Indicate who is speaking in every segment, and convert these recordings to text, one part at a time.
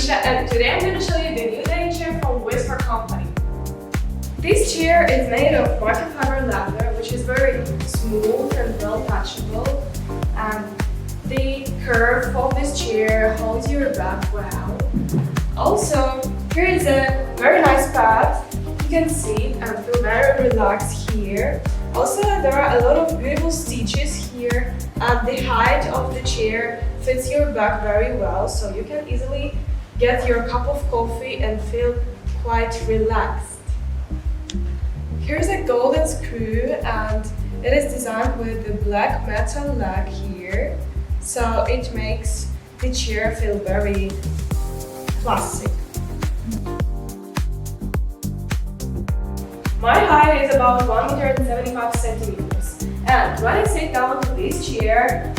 Speaker 1: Misha, and today I'm going to show you the new dining chair from Wisfor company. This chair is made of microfiber leather, which is very smooth and well touchable, and the curve of this chair holds your back well. Also, here is a very nice pad. You can sit and feel very relaxed here. Also, there are a lot of beautiful stitches here, and the height of the chair fits your back very well, so you can easily get your cup of coffee and feel quite relaxed. Here's a golden screw, and it is designed with the black metal leg here, so it makes the chair feel very classic. My height is about 1.75 meters, and when I sit down to this chair,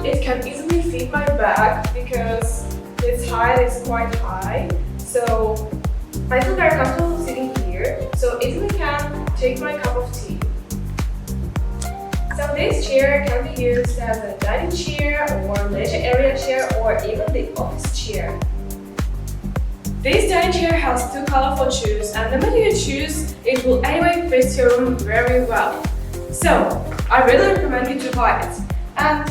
Speaker 1: it can easily fit my back because its height is quite high. So I feel very comfortable sitting here, so easily can take my cup of tea. So this chair can be used as a dining chair or leisure area chair or even the office chair. This dining chair has two colorful shoes, and the matter you choose, it will anyway fit your room very well. So I really recommend you to buy it. And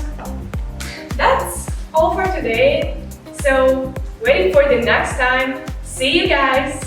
Speaker 1: that's all for today. So waiting for the next time. See you guys!